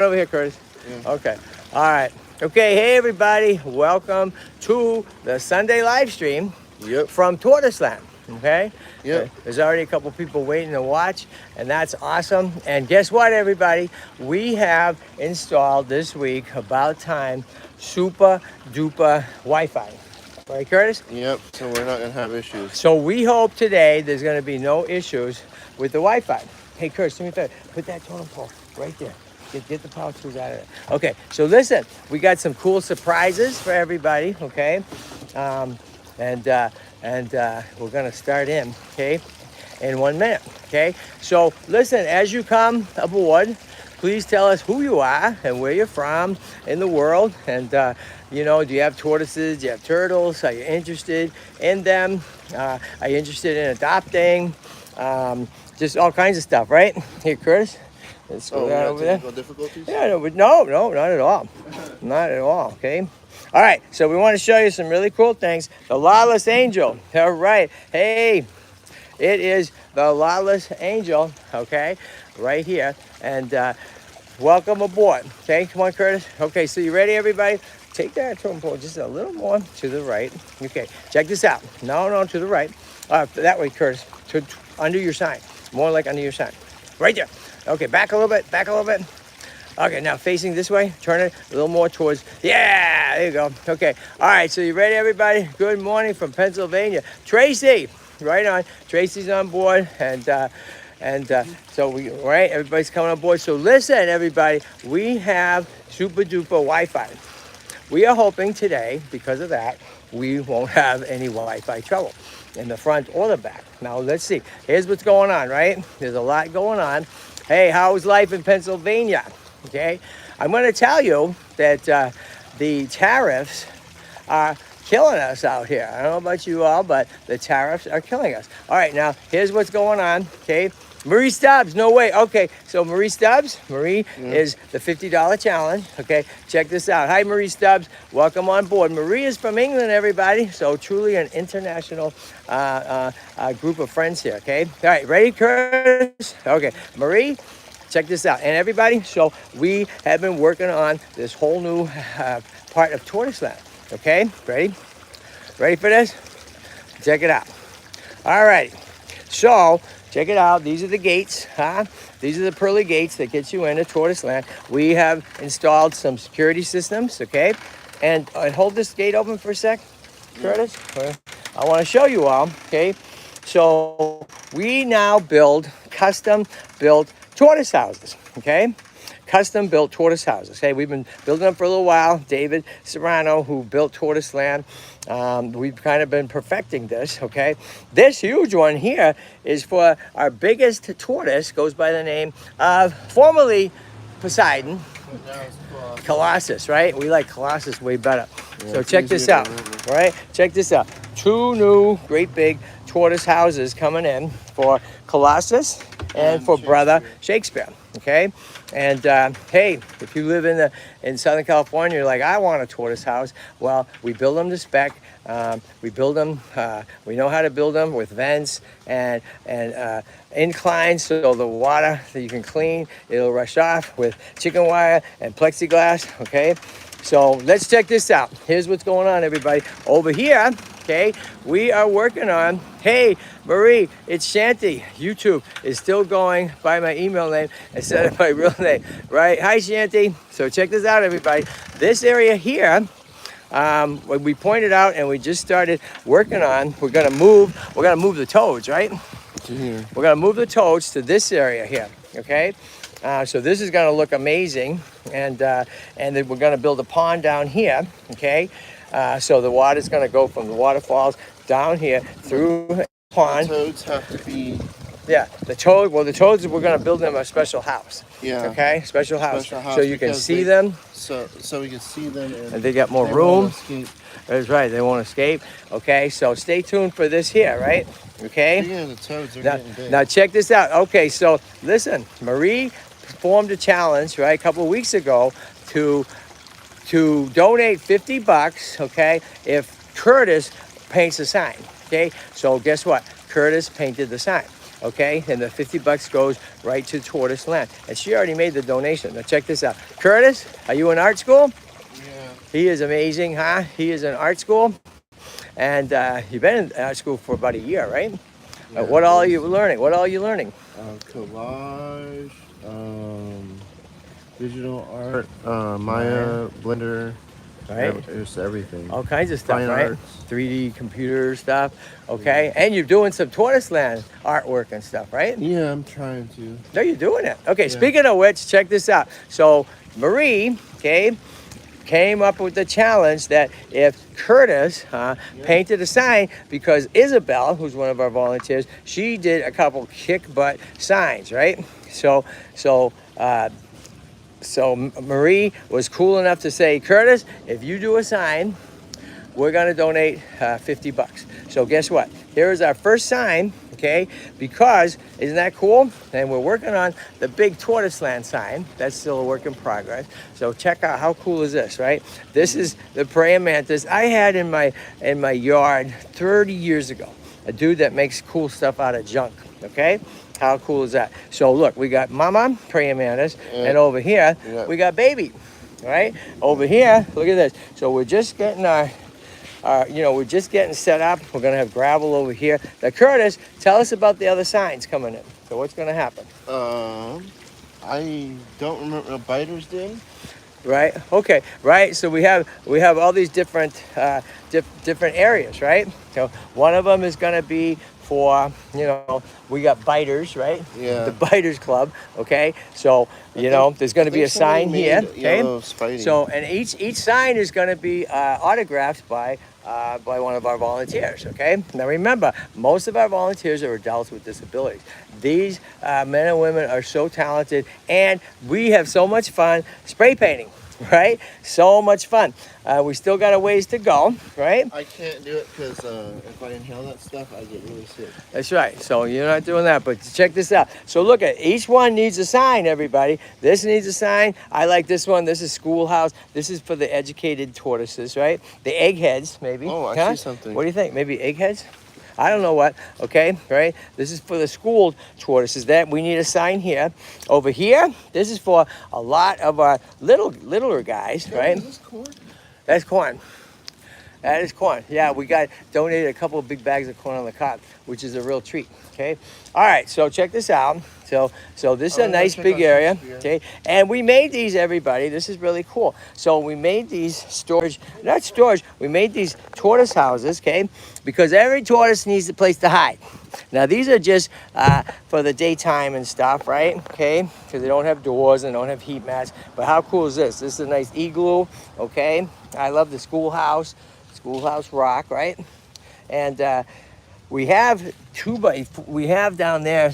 over here, Curtis. Yeah. Okay. All right. Okay. Hey, everybody. Welcome to the Sunday live stream Yep. from TortoiseLand. Okay. Yep. There's already a couple people waiting to watch, and that's awesome. And guess what, everybody? We have installed this week, about time, super duper Wi-Fi. Right, Curtis? Yep. So we're not gonna have issues. So we hope today there's going to be no issues with the Wi-Fi. Hey, Curtis, do me a favor. Put that totem pole right there. Get the power tools out of there. Okay, so listen, we got some cool surprises for everybody, okay? And we're going to start in, okay, in 1 minute, okay? So listen, as you come aboard, please tell us who you are and where you're from in the world. And, you know, do you have tortoises? Do you have turtles? Are you interested in them? Are you interested in adopting? Just all kinds of stuff, right? Here, Curtis. Let's go down over there. Difficulties? Yeah, no, not at all. Not at all, okay? All right, so we want to show you some really cool things. The Lawless Angel. All right. Hey, it is the Lawless Angel, okay? Right here. And welcome aboard. Okay, come on, Curtis. Okay, so you ready, everybody? Take that totem pole just a little more to the right. Okay, check this out. No, to the right. That way, Curtis. Under your sign. More like under your sign. Right there. Okay, back a little bit. Okay, now facing this way. Turn it a little more towards. Yeah, there you go. Okay. All right, so you ready, everybody? Good morning from Pennsylvania. Tracy, right on. Tracy's on board. And so everybody's coming on board. So listen, everybody, we have super duper Wi-Fi. We are hoping today, because of that, we won't have any Wi-Fi trouble in the front or the back. Now, let's see. Here's what's going on, right? There's a lot going on. Hey, how's life in Pennsylvania? Okay, I'm going to tell you that the tariffs are killing us out here. I don't know about you all, but the tariffs are killing us. All right, now, here's what's going on, okay? Marie Stubbs, no way. Okay, so Marie Stubbs, is the $50 challenge. Okay, check this out. Hi, Marie Stubbs. Welcome on board. Marie is from England, everybody. So truly an international group of friends here, okay? All right, ready, Curtis? Okay, Marie, check this out. And everybody, so we have been working on this whole new part of TortoiseLand, okay? Ready? Ready for this? Check it out. All right, so check it out. These are the gates, huh? These are the pearly gates that get you into TortoiseLand. We have installed some security systems, okay? And hold this gate open for a sec, Curtis. I want to show you all, okay? So we now build custom-built tortoise houses, okay? Custom-built tortoise houses. Hey, we've been building them for a little while. David Serrano, who built TortoiseLand, we've kind of been perfecting this, okay? This huge one here is for our biggest tortoise, goes by the name of formerly Poseidon, Colossus, right? We like Colossus way better. Yeah, so check this out, right? Check this out. 2 new great big tortoise houses coming in for Colossus and for Brother Shakespeare, okay? And hey, if you live in Southern California, you're like, I want a tortoise house. Well, we build them to spec. We build them. We know how to build them with vents and inclines, so the water that you can clean, it'll rush off with chicken wire and plexiglass. Okay, so let's check this out. Here's what's going on, everybody. Over here, okay, we are working on. Hey, Marie, it's Shanty. YouTube is still going by my email name instead of my real name, right? Hi, Shanty. So check this out, everybody. This area here, when we pointed out and we just started working on, we're gonna move the toads, right? Here. We're gonna move the toads to this area here, okay? So this is gonna look amazing, and then we're gonna build a pond down here, okay? So the water's gonna go from the waterfalls down here through the pond. The toads have to be. Yeah, the toads, we're gonna build them a special house. Yeah. Okay, special house so you can see them. So we can see them. And they got more room. That's right, they won't escape. Okay, so stay tuned for this here, right? Okay. Yeah, the toads are getting big. Now check this out. Okay, so listen, Marie formed a challenge, right, a couple of weeks ago to donate $50, okay, if Curtis paints a sign. Okay, so guess what? Curtis painted the sign. okay? And the $50 goes right to TortoiseLand. And she already made the donation. Now check this out. Curtis, are you in art school? Yeah. He is amazing, huh? He is in art school. And you've been in art school for about a year, right? Yeah, What all are you learning? What all are you learning? Collage, digital art, Maya, Blender, Right? It's everything. All kinds of stuff, Fine right? arts. 3D computer stuff, okay? And you're doing some TortoiseLand artwork and stuff, right? Yeah, I'm trying to. No, you're doing it. Okay, Yeah. speaking of which, check this out. So Marie, okay, came up with the challenge that if Curtis painted a sign, because Isabel, who's one of our volunteers, she did a couple kick butt signs, right? So Marie was cool enough to say, Curtis, if you do a sign, we're gonna donate $50. So guess what? Here is our first sign, okay? Because, isn't that cool? And we're working on the big TortoiseLand sign. That's still a work in progress. So check out, how cool is this, right? This is the praying mantis I had in my yard 30 years ago. A dude that makes cool stuff out of junk, okay? How cool is that? So look, we got Mama, praying mantis, and over here, we got Baby, right? Over here, look at this. So we're just getting we're just getting set up. We're gonna have gravel over here. Now, Curtis, tell us about the other signs coming in. So what's gonna happen? I don't remember what biters did. Right. Okay. Right. So we have all these different different areas, right? So one of them is gonna be for, we got biters, right? Yeah. The biters club. Okay. So there's going to be a sign here. Okay. So and each sign is going to be autographed by one of our volunteers. Okay. Now remember, most of our volunteers are adults with disabilities. These men and women are so talented, and we have so much fun spray painting. Right? So much fun. We still got a ways to go, right? I can't do it because if I inhale that stuff, I get really sick. That's right. So you're not doing that, but check this out. So look at, each one needs a sign, everybody. This needs a sign. I like this one. This is schoolhouse. This is for the educated tortoises, right? The eggheads, maybe. Oh, I see something. What do you think? Maybe eggheads? I don't know what, okay, right? This is for the school tortoises. That we need a sign here. Over here, this is for a lot of our littler guys, right? Is this corn? That's corn. That is corn. Yeah, we got donated a couple of big bags of corn on the cot, which is a real treat, okay? All right, so check this out. So this is a nice big area, okay? And we made these, everybody. This is really cool. So we made these we made these tortoise houses, okay? Because every tortoise needs a place to hide. Now these are just for the daytime and stuff, right? Okay, because they don't have doors and don't have heat mats. But how cool is this? This is a nice igloo, okay? I love the schoolhouse rock, right? And we have down there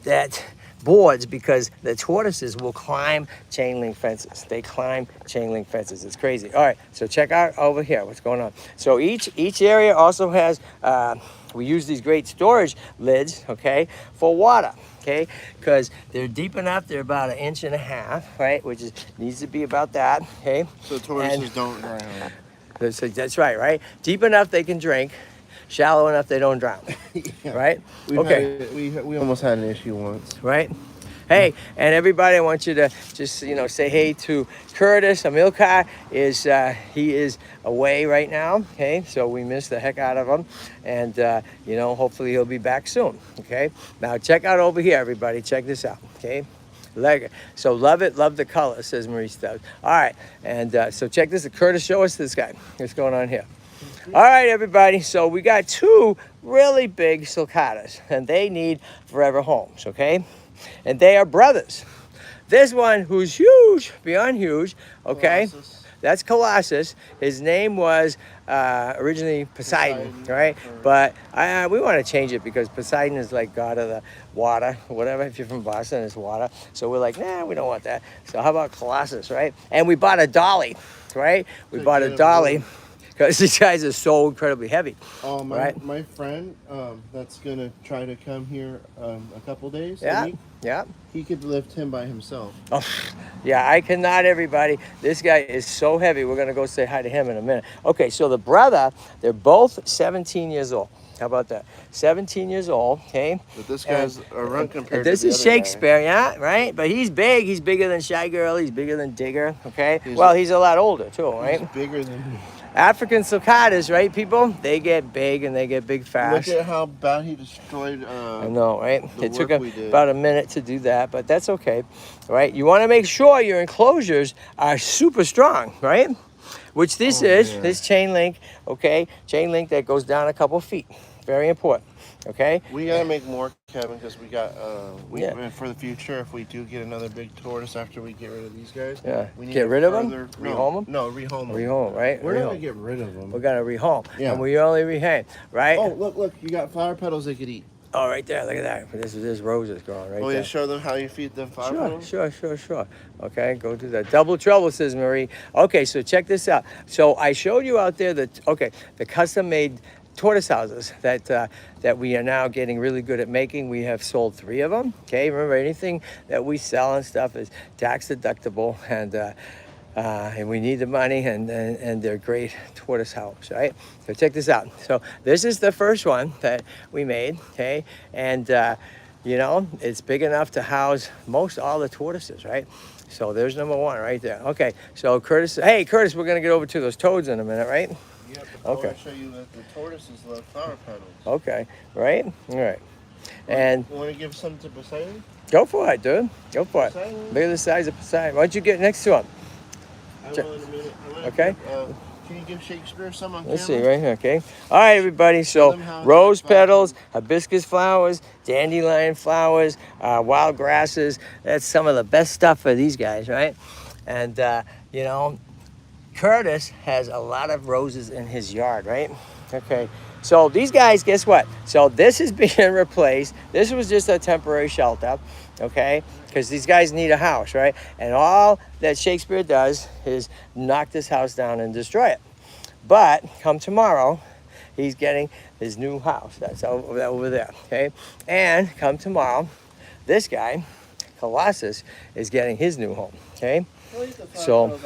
that boards, because the tortoises will climb chain link fences. They climb chain link fences. It's crazy. All right, so check out over here what's going on. So each area also has we use these great storage lids, okay, for water, okay, because they're deep enough. They're about 1.5 inches, right, which needs to be about that, okay. So tortoises don't drown. That's right? Deep enough they can drink, shallow enough they don't drown, Yeah. right? We almost had an issue once. Right? Hey, and everybody, I want you to just, say hey to Curtis. Amilcar he is away right now, okay? So we miss the heck out of him. And, hopefully he'll be back soon, okay? Now check out over here, everybody. Check this out, okay? So love it, love the color, says Maurice does. All right, and so check this. Curtis, show us this guy. What's going on here? All right, everybody. So we got 2 really big sulcatas, and they need forever homes, okay? And they are brothers. This one, who's huge, beyond huge, okay? Colossus. That's Colossus. His name was originally Poseidon, right? But we want to change it because Poseidon is like god of the water, whatever. If you're from Boston, it's water. So we're like, nah, we don't want that. So how about Colossus, right? And we bought a dolly, right? We bought a dolly because these guys are so incredibly heavy. Oh, right? My friend that's going to try to come here a couple days Yeah, a week, yeah. he could lift him by himself. Oh, yeah, I cannot, everybody. This guy is so heavy. We're going to go say hi to him in a minute. Okay, so the brother, they're both 17 years old. How about that? 17 years old, okay? But this guy's a run compared This to the is other guy. Shakespeare, yeah, right? But he's big. He's bigger than Shy Girl. He's bigger than Digger, okay? He's a lot older, too, right? He's bigger than me. African sulcatas, right, people? They get big and they get big fast. Look at how bad he destroyed I know, right? It took him we did. about a minute to do that, but that's okay, right? You want to make sure your enclosures are super strong, right? Which this is, this chain link, okay? Chain link that goes down a couple feet. Very important, okay? We gotta make more, Kevin, because we got, for the future, if we do get another big tortoise after we get rid of these guys. Yeah. We need Get to rid of them? further- Rehome them? No, rehome them. Rehome, right? We're not Rehome. gonna get rid of them. We're gonna rehome, Yeah. and we only rehome, right? Oh, look, you got flower petals they could eat. Oh, right there, look at that. There's roses growing right Oh, there. yeah, show them how you feed them flower petals? Sure. Okay, go do that. Double trouble, says Marie. Okay, so check this out. So I showed you out there the custom-made tortoise houses that we are now getting really good at making. We have sold 3 of them. Okay, remember, anything that we sell and stuff is tax deductible, and we need the money, and they're great tortoise houses, right? So check this out. So this is the first one that we made, okay? And you know, it's big enough to house most all the tortoises, right? So there's number 1 right there. Okay, so Curtis, hey Curtis, we're gonna get over to those toads in a minute, right? Yeah, but I Okay. want to show you that the tortoises love flower petals. Okay, right? All right. And You want to give some to Poseidon? go for it, dude. Go for it. Poseidon? Look at the size of Poseidon. Why don't you get next to him? I Check. will in a minute. Okay. Can you give Shakespeare some on Let's see, camera? right here, okay? All right, everybody, so them how rose it's flower. petals, hibiscus flowers, dandelion flowers, wild grasses. That's some of the best stuff for these guys, right? And, you know, Curtis has a lot of roses in his yard, right? Okay, so these guys, guess what? So this is being replaced. This was just a temporary shelter, okay? Because these guys need a house, right? And all that Shakespeare does is knock this house down and destroy it. But come tomorrow, he's getting his new house. That's over there, okay? And come tomorrow, this guy, Colossus, is getting his new home, okay? So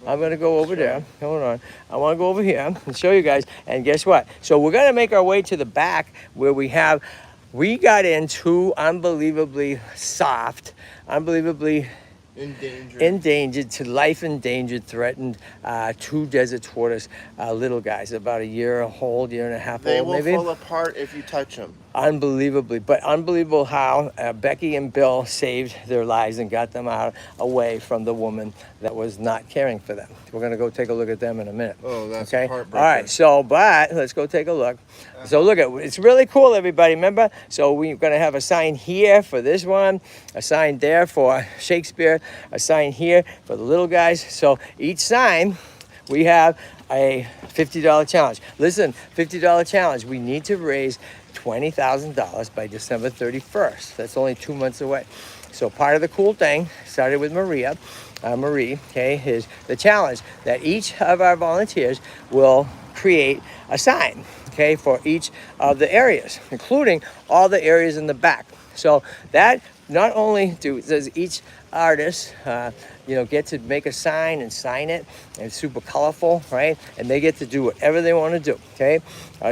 I'm gonna go over there. Hold on. I want to go over here and show you guys. And guess what? So we're gonna make our way to the back where we got in 2 unbelievably soft, unbelievably endangered to life endangered, threatened 2 desert tortoise little guys, about a year old, year and a half They old, will maybe. fall apart if you touch them. Unbelievable how Becky and Bill saved their lives and got them away from the woman that was not caring for them. We're gonna go take a look at them in a minute. Oh, that's okay. heartbreaking. All right. So, but let's go take a look. So look at it's really cool, everybody. Remember? So we're gonna have a sign here for this one, a sign there for Shakespeare, a sign here for the little guys. So each sign, we have a $50 challenge. Listen, $50 challenge. We need to raise $20,000 by December 31st. That's only 2 months away. So part of the cool thing started with Marie, okay, is the challenge that each of our volunteers will create a sign, okay, for each of the areas, including all the areas in the back. So that not only does each artist, get to make a sign and sign it, and it's super colorful, right? And they get to do whatever they want to do, okay?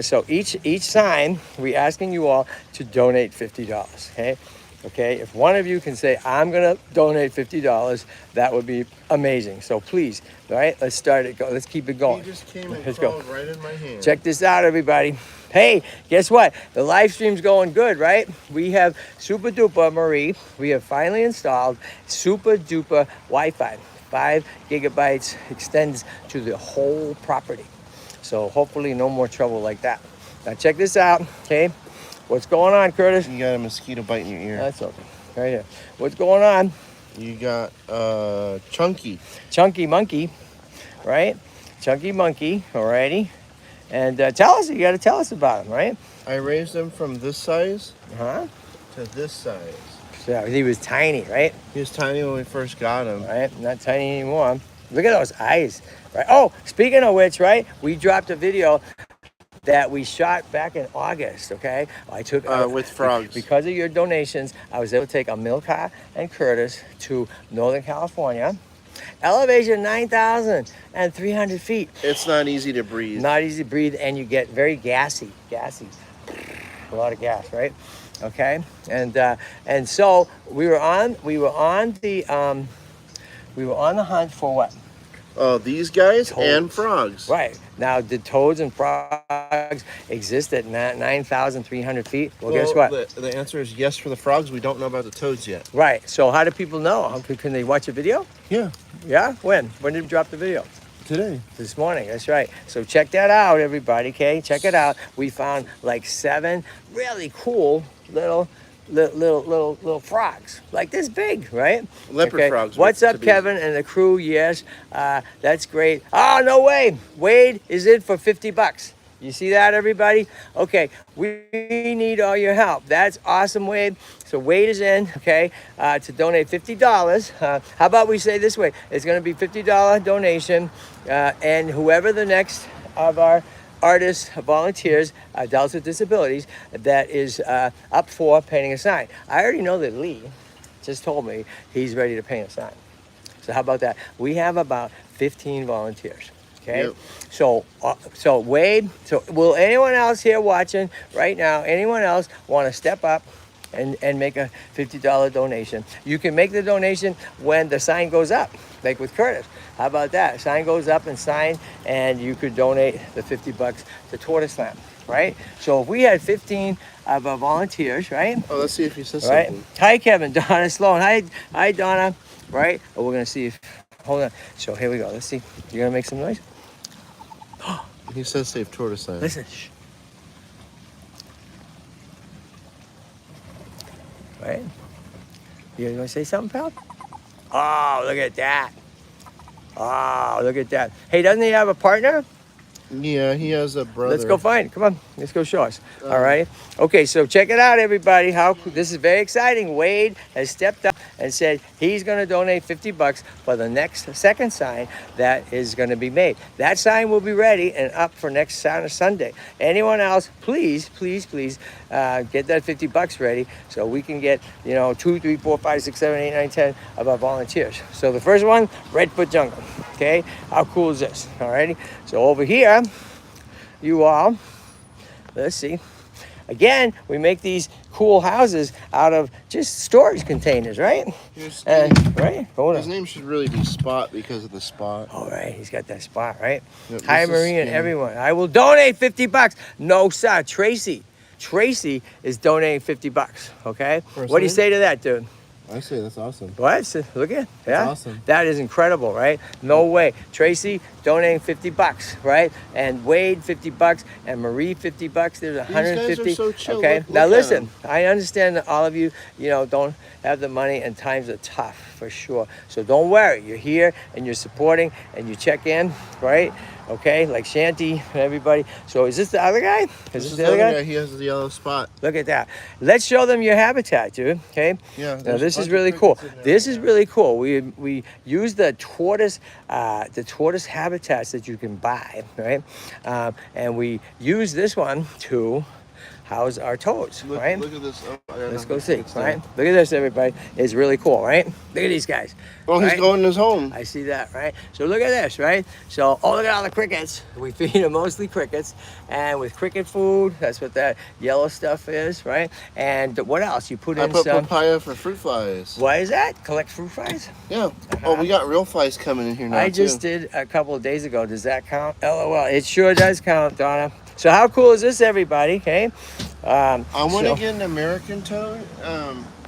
So each sign, we're asking you all to donate $50, okay? Okay, if one of you can say, I'm gonna donate $50, that would be amazing. So please, all right, let's start it. Let's keep it going. He just came and Let's crawled go. right in my hand. Check this out, everybody. Hey, guess what? The live stream's going good, right? We have super duper Marie. We have finally installed super duper Wi-Fi. 5 gigabytes extends to the whole property. So hopefully no more trouble like that. Now check this out, okay? What's going on, Curtis? You got a mosquito biting your ear. That's okay. Right here. What's going on? You got Chunky. Chunky Monkey, right? Chunky Monkey, alrighty. And you got to tell us about him, right? I raised him from this size Huh? to this size. So he was tiny, right? He was tiny when we first got him. Right? Not tiny anymore. Look at those eyes, right? Oh, speaking of which, right? We dropped a video that we shot back in August, okay? I took with frogs. Because of your donations, I was able to take Amilcar and Curtis to Northern California. Elevation 9,300 feet. It's not easy to breathe. Not easy to breathe, and you get very gassy. a lot of gas, right? Okay, and so we were on the hunt for what? These guys Toads. and frogs. Right. Now, did toads and frogs exist at 9,300 feet? Well, guess what? The answer is yes for the frogs. We don't know about the toads yet. Right. So how do people know? Can they watch a video? Yeah. Yeah? When? When did you drop the video? Today. This morning. That's right. So check that out, everybody, okay? Check it out. We found like 7 really cool little frogs, like this big, right? Leopard frogs. What's up, Kevin and the crew? Yes, that's great. Oh, no way. Wade is in for $50. You see that, everybody? Okay, we need all your help. That's awesome, Wade. So Wade is in, okay, to donate $50. How about we say this way? It's going to be $50 donation, and whoever the next of our artists, volunteers, adults with disabilities, that is up for painting a sign. I already know that Lee just told me he's ready to paint a sign. So how about that? We have about 15 volunteers. Okay. Yep. So Wade. So will anyone else here watching right now? Anyone else want to step up and make a $50 donation? You can make the donation when the sign goes up, like with Curtis. How about that? Sign goes up and sign, and you could donate the $50 to TortoiseLand, right? So if we had 15 of our volunteers, right? Oh, let's see if he says Right. something. Hi, Kevin. Donna Sloan. Hi, Donna. Right. Oh, we're gonna see if. Hold on. So here we go. Let's see. You gonna make some noise? He says save TortoiseLand. Listen. Shh. Right. You gonna say something, pal? Oh, look at that. Oh, look at that. Hey, doesn't he have a partner? Yeah, he has a brother. Let's go find. Come on, let's go show us. All right. Okay, so check it out, everybody. This is very exciting. Wade has stepped up and said he's going to donate $50 for the next second sign that is going to be made. That sign will be ready and up for next Sunday. Anyone else, please get that $50 ready so we can get 2, 3, 4, 5, 6, 7, 8, 9, 10 of our volunteers. So the first one, Redfoot Jungle. Okay, how cool is this? All righty. So over here, you all, let's see. Again, we make these cool houses out of just storage containers, right? Right? Hold on. His name should really be Spot because of the spot. All right, he's got that spot, right? Yep, Hi, Marie and everyone. I will donate $50. No, sir. Tracy is donating $50. Okay. What do you say to that, dude? I say that's awesome. What? Look at that. That's awesome. That is incredible, right? No way. Tracy donating $50, right? And Wade $50 and Marie $50. There's 150. These guys are so chill. Okay. Look Now at listen. them. I understand that all of you, don't have the money and times are tough for sure. So don't worry. You're here and you're supporting and you check in, right? Okay, like Shanty and everybody. So is this the other guy? This is the other guy. He has the yellow spot. Look at that. Let's show them your habitat, dude. Okay. Yeah. Now this is really cool. This is really cool. We use the tortoise habitats that you can buy, right? And we use this one to house our toads, right? Look at this. Let's go see, right? Look at this, everybody. It's really cool, right? Look at these guys. Oh, he's right? going in his home. I see that, right? So look at this, right? So, look at all the crickets. We feed them mostly crickets. And with cricket food, that's what that yellow stuff is, right? And what else? You put in I put some... papaya for fruit flies. What is that? Collect fruit flies? Yeah. Oh, we got real flies coming in here now, I just did a couple of days ago. Does that count? LOL. It sure does count, Donna. So how cool is this, everybody? Okay. I want to get an American toad.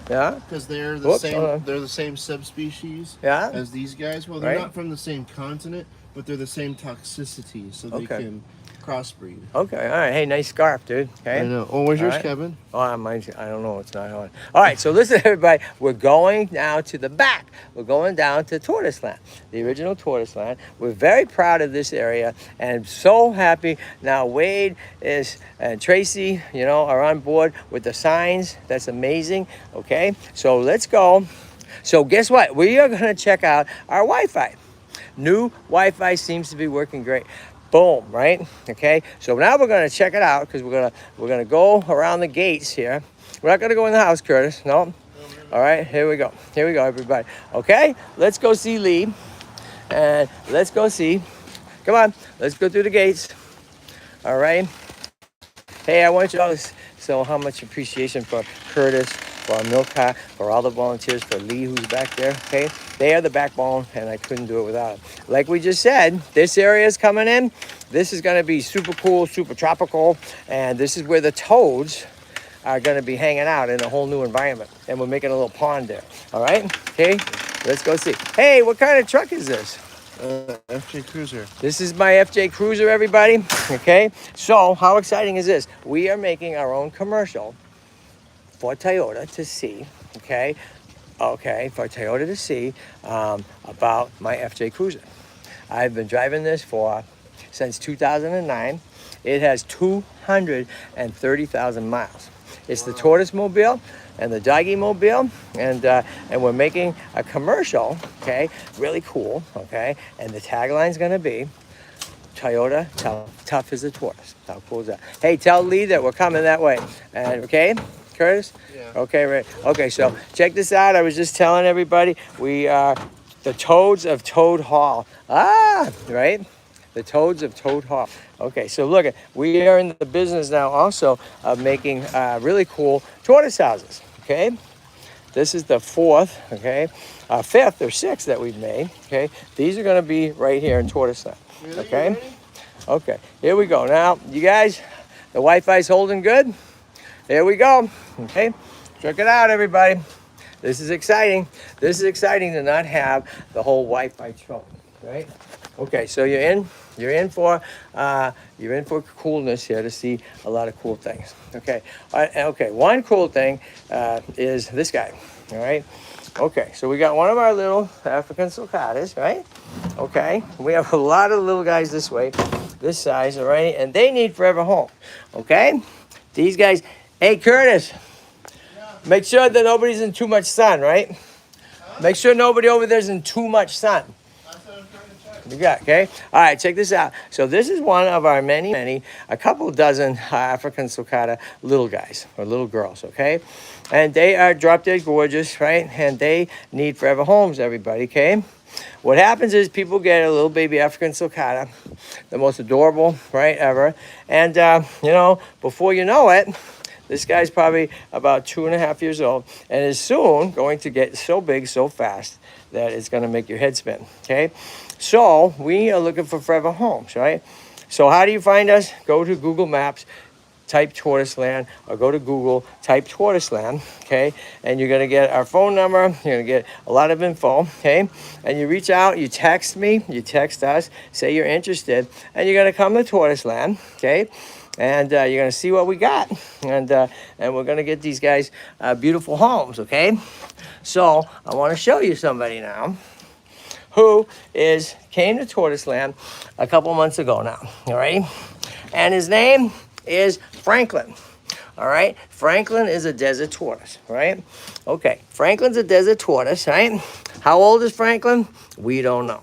Yeah. Because they're the Hold on. They're the same subspecies. Yeah. As these guys. Well, they're Right. not from the same continent, but they're the same toxicity, so they Okay. can crossbreed. Okay. All right. Hey, nice scarf, dude. Okay. I know. Oh, where's All yours, right. Kevin? Oh, mine's, I don't know. It's not on. All right. So listen, everybody. We're going now to the back. We're going down to TortoiseLand, the original TortoiseLand. We're very proud of this area and so happy. Now Wade and Tracy, are on board with the signs. That's amazing. Okay. So let's go. So guess what? We are going to check out our Wi-Fi. New Wi-Fi seems to be working great. Boom, right? Okay, so now we're gonna check it out because we're gonna go around the gates here. We're not gonna go in the house, Curtis. No. All right, here we go. Here we go, everybody. Okay, let's go see Lee, and let's go see. Come on, let's go through the gates. All right. Hey, I want you all to So how much appreciation for Curtis, for our milk car, for all the volunteers, for Lee who's back there, okay? They are the backbone, and I couldn't do it without them. Like we just said, this area is coming in. This is gonna be super cool, super tropical, and this is where the toads are gonna be hanging out in a whole new environment. And we're making a little pond there, all right? Okay, let's go see. Hey, what kind of truck is this? FJ Cruiser. This is my FJ Cruiser, everybody. Okay, so how exciting is this? We are making our own commercial for Toyota to see, okay, for Toyota to see about my FJ Cruiser. I've been driving this since 2009. It has 230,000 miles. It's the Tortoise Mobile and the Doggy Mobile, and we're making a commercial, okay, really cool, okay, and the tagline's gonna be Toyota, tough as a tortoise. How cool is that? Hey, tell Lee that we're coming that way, and okay, Curtis? Yeah. Okay, right. Okay, so check this out. I was just telling everybody, we are the Toads of Toad Hall. Right? The Toads of Toad Hall. Okay, so look, we are in the business now also of making really cool tortoise houses, okay? This is the fifth or sixth that we've made, okay? These are gonna be right here in TortoiseLand, okay? Okay, here we go. Now, you guys, the Wi-Fi's holding good? Here we go, okay? Check it out, everybody. This is exciting. This is exciting to not have the whole Wi-Fi trouble, right? Okay, so you're in for coolness here to see a lot of cool things. Okay, okay. One cool thing is this guy. All right. Okay, so we got one of our little African sulcatas, right? Okay, we have a lot of little guys this way, this size, all right, and they need forever home. Okay, these guys. Hey, Curtis. Yeah. Make sure that nobody's in too much sun, right? Huh? Make sure nobody over there's in too much sun. You got, okay? All right, check this out. So this is one of our many, a couple dozen African sulcata little guys or little girls, okay? And they are drop dead gorgeous, right? And they need forever homes, everybody, okay? What happens is people get a little baby African sulcata, the most adorable, right, ever. And, before you know it, this guy's probably about 2.5 years old and is soon going to get so big so fast that it's going to make your head spin, okay? So we are looking for forever homes, right? So how do you find us? Go to Google Maps, type TortoiseLand, or go to Google, type TortoiseLand, okay? And you're gonna get our phone number, you're gonna get a lot of info, okay? And you reach out, you text me, you text us, say you're interested, and you're gonna come to TortoiseLand, okay? And you're gonna see what we got, and we're gonna get these guys beautiful homes, okay? So I wanna show you somebody now who came to TortoiseLand a couple months ago now, all right? And his name is Franklin, all right? Franklin is a desert tortoise, right? Okay, Franklin's a desert tortoise, right? How old is Franklin? We don't know.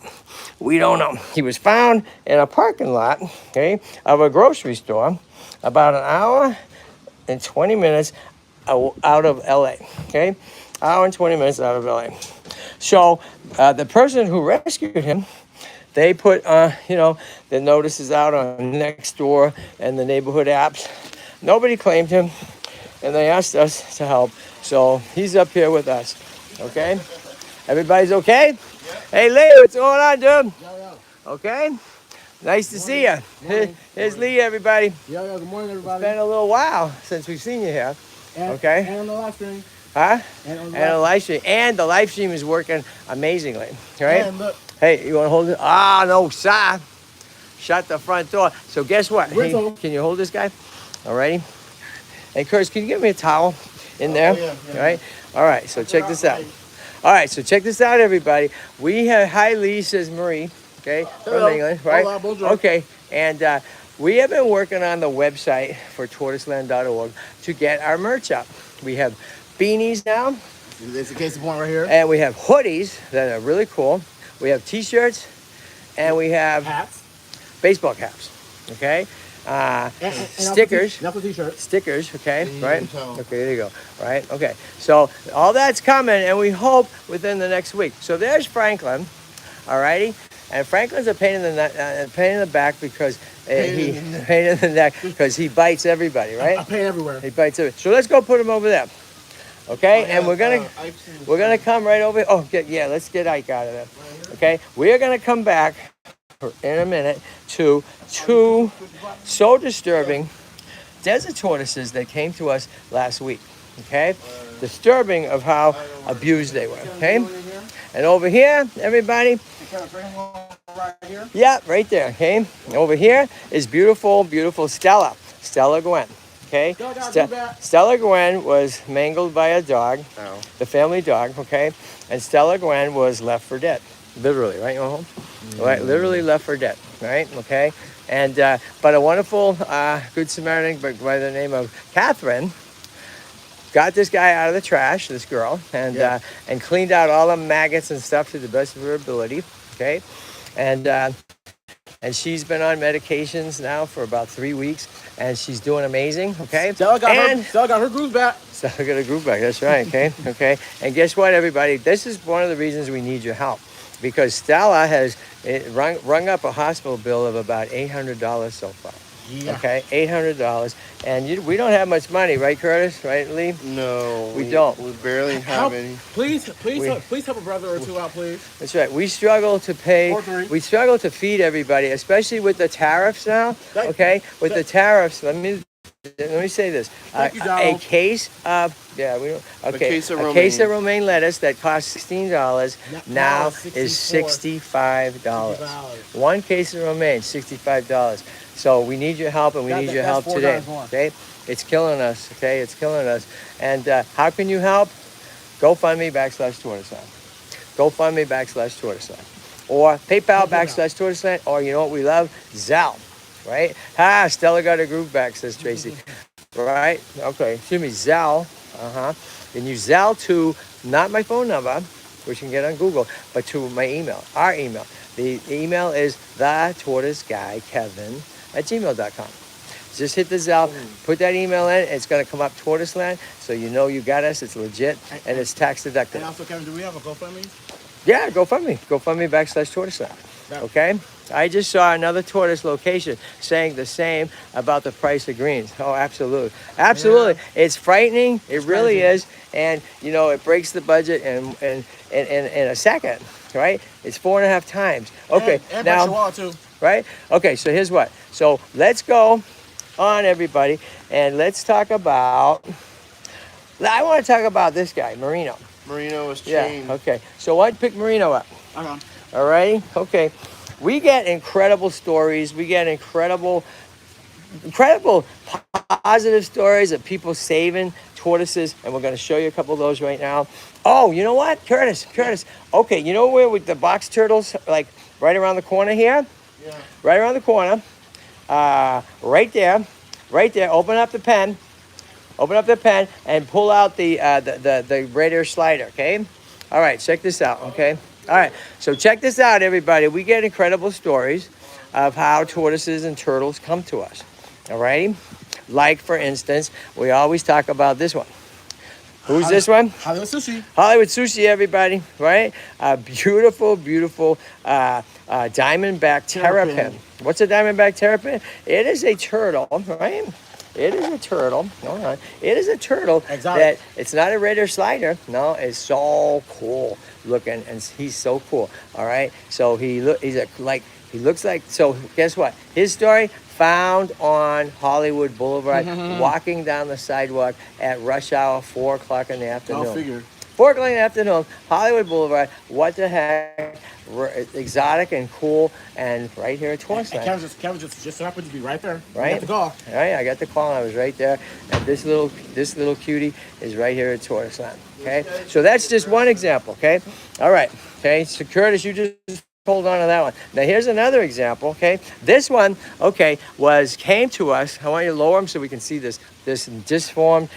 We don't know. He was found in a parking lot, okay, of a grocery store about an hour and 20 minutes out of LA, okay? Hour and 20 minutes out of LA. So the person who rescued him, they put, the notices out on Nextdoor and the neighborhood apps. Nobody claimed him, and they asked us to help. So he's up here with us, okay? Everybody's okay? Yeah. Hey, Lee, what's going on, dude? Yeah. Okay? Nice to see you. Here's Lee, everybody. Yeah, good morning, everybody. It's been a little while since we've seen you here, okay? And on the live stream. Huh? And on the live stream. And the live stream is working amazingly, right? And look. Hey, you want to hold it? Ah, no, sir. Shut the front door. So guess what? Hey, can you hold this guy? All righty. Hey, Curtis, can you get me a towel in there? Yeah. All right. All right. So check this out. All right. So check this out, everybody. We have, hi, Lee, says Marie. Okay. Hello. From England, right? Hola, bonjour. Okay. And we have been working on the website for tortoiseland.org to get our merch up. We have beanies now. It's a case of point right here. And we have hoodies that are really cool. We have t-shirts, and we have hats, baseball caps, okay? and stickers. That's a t-shirt. Stickers, okay, right? Towel. Okay, there you go, right? Okay, so all that's coming, and we hope within the next week. So there's Franklin, all righty? And Franklin's a pain in the back because pain in the neck because he bites everybody, right? I pay everywhere. He bites everybody. So let's go put him over there. Okay, and we're gonna come right over. Oh, let's get Ike out of there. Okay, we are gonna come back in a minute to two so disturbing desert tortoises that came to us last week. Okay, disturbing of how abused they were. Okay, and over here, everybody. Right here. Yeah, right there. Okay, and over here is beautiful, beautiful Stella Gwen. Okay, Stella Gwen was mangled by a dog, the family dog. Okay, and Stella Gwen was left for dead, literally, right? Right, literally left for dead, right? Okay, and but a wonderful good Samaritan by the name of Catherine got this guy out of the trash, this girl, and cleaned out all the maggots and stuff to the best of her ability. Okay, and she's been on medications now for about 3 weeks, and she's doing amazing. Okay, Stella got her groove back. Stella got a groove back. That's right. Okay, okay. And guess what, everybody? This is one of the reasons we need your help, because Stella has rung up a hospital bill of about $800 so far. Yeah. Okay, $800, and we don't have much money, right, Curtis? Right, Lee? No, we don't. We barely have any. Please help a brother or two out, please. That's right. We struggle to pay. We struggle to feed everybody, especially with the tariffs now. Okay, with the tariffs. Let me say this. Thank you, a case of a case of romaine lettuce that costs $16 now is $65. One case of romaine, $65. So we need your help, and we need your help today. Okay, it's killing us. Okay, it's killing us. And how can you help? GoFundMe/TortoiseLand. GoFundMe/TortoiseLand. Or PayPal /TortoiseLand. Or you know what we love? Zelle. Right? Stella got a groove back, says Tracy. Right? Okay. Excuse me. Zelle. And you Zelle to not my phone number, which you can get on Google, but to my email. Our email. The email is thetortoiseguyKevin@gmail.com. Just hit the Zelle, put that email in, it's going to come up TortoiseLand, so you know you got us, it's legit, and it's tax deductible. And also, Kevin, do we have a GoFundMe? Yeah, GoFundMe. GoFundMe /TortoiseLand. Okay? I just saw another tortoise location saying the same about the price of greens. Oh, absolutely. Absolutely. Yeah. It's frightening. It really is. And, you know, it breaks the budget in a second, right? It's 4.5 times. Okay, and now, wallet too. Right? Okay, so here's what. So let's go on, everybody, and let's talk about, I want to talk about this guy, Merino. Merino is chained. Yeah, okay. So why don't you pick Merino up? Okay. All righty? Okay. We get incredible stories. We get incredible positive stories of people saving tortoises, and we're going to show you a couple of those right now. Oh, you know what? Curtis. Okay, you know where with the box turtles, like right around the corner here? Yeah. Right around the corner. Right there. Open up the pen and pull out the radiator slider, okay? All right, check this out, okay? All right, so check this out, everybody. We get incredible stories of how tortoises and turtles come to us, all right? Like, for instance, we always talk about this one. Who's this one? Hollywood Sushi. Hollywood Sushi, everybody, right? Beautiful diamondback terrapin. What's a diamondback terrapin? It is a turtle, right? It is a turtle. Hold on. It is a turtle that it's not a radiator slider. No, it's so cool looking, and he's so cool. All right. So he looks like. So guess what? His story found on Hollywood Boulevard, walking down the sidewalk at rush hour, 4:00 in the afternoon. I'll figure. 4:00 in the afternoon, Hollywood Boulevard. What the heck? Exotic and cool, and right here at TortoiseLand. Kevin just happened to be right there. Right. You got the call. Right. I got the call. And I was right there, and this little cutie is right here at TortoiseLand. Okay. So that's just one example. Okay. All right. Okay. So Curtis, you just hold on to that one. Now here's another example. Okay. This one, okay, came to us. I want you to lower them so we can see this deformed